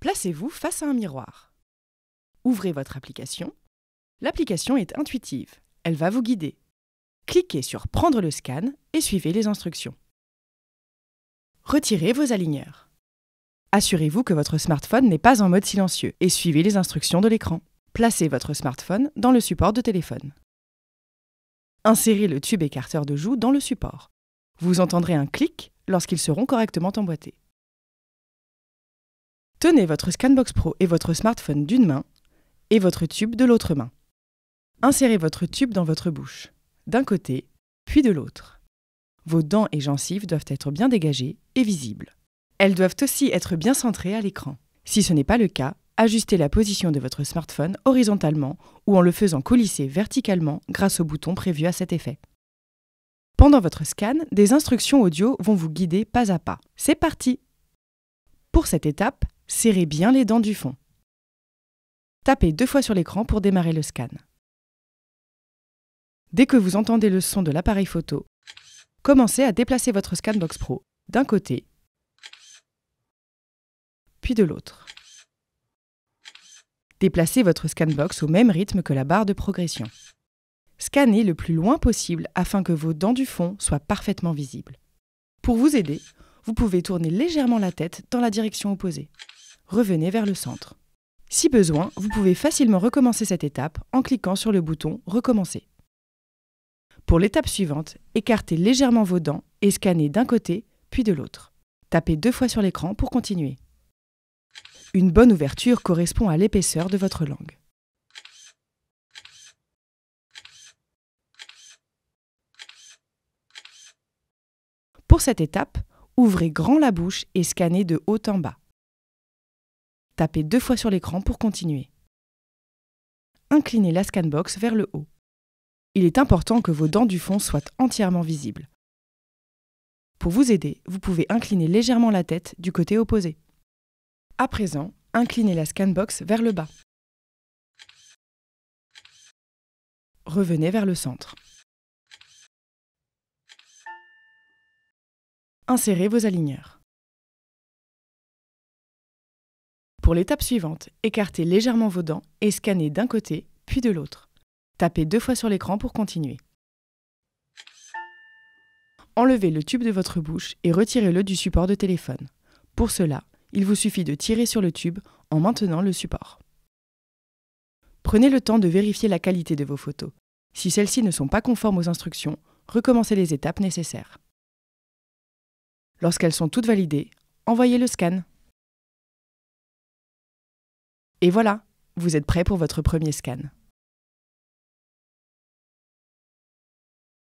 Placez-vous face à un miroir. Ouvrez votre application. L'application est intuitive. Elle va vous guider. Cliquez sur « Prendre le scan » et suivez les instructions. Retirez vos aligneurs. Assurez-vous que votre smartphone n'est pas en mode silencieux et suivez les instructions de l'écran. Placez votre smartphone dans le support de téléphone. Insérez le tube écarteur de joue dans le support. Vous entendrez un clic lorsqu'ils seront correctement emboîtés. Tenez votre Scanbox Pro et votre smartphone d'une main et votre tube de l'autre main. Insérez votre tube dans votre bouche, d'un côté, puis de l'autre. Vos dents et gencives doivent être bien dégagées et visibles. Elles doivent aussi être bien centrées à l'écran. Si ce n'est pas le cas, ajustez la position de votre smartphone horizontalement ou en le faisant coulisser verticalement grâce au bouton prévu à cet effet. Pendant votre scan, des instructions audio vont vous guider pas à pas. C'est parti! Pour cette étape, serrez bien les dents du fond. Tapez 2 fois sur l'écran pour démarrer le scan. Dès que vous entendez le son de l'appareil photo, commencez à déplacer votre Scanbox Pro d'un côté, puis de l'autre. Déplacez votre Scanbox au même rythme que la barre de progression. Scannez le plus loin possible afin que vos dents du fond soient parfaitement visibles. Pour vous aider, vous pouvez tourner légèrement la tête dans la direction opposée. Revenez vers le centre. Si besoin, vous pouvez facilement recommencer cette étape en cliquant sur le bouton « Recommencer ». Pour l'étape suivante, écartez légèrement vos dents et scannez d'un côté puis de l'autre. Tapez 2 fois sur l'écran pour continuer. Une bonne ouverture correspond à l'épaisseur de votre langue. Pour cette étape, ouvrez grand la bouche et scannez de haut en bas. Tapez 2 fois sur l'écran pour continuer. Inclinez la Scanbox vers le haut. Il est important que vos dents du fond soient entièrement visibles. Pour vous aider, vous pouvez incliner légèrement la tête du côté opposé. À présent, inclinez la Scanbox vers le bas. Revenez vers le centre. Insérez vos aligneurs. Pour l'étape suivante, écartez légèrement vos dents et scannez d'un côté puis de l'autre. Tapez 2 fois sur l'écran pour continuer. Enlevez le tube de votre bouche et retirez-le du support de téléphone. Pour cela, il vous suffit de tirer sur le tube en maintenant le support. Prenez le temps de vérifier la qualité de vos photos. Si celles-ci ne sont pas conformes aux instructions, recommencez les étapes nécessaires. Lorsqu'elles sont toutes validées, envoyez le scan. Et voilà, vous êtes prêt pour votre premier scan.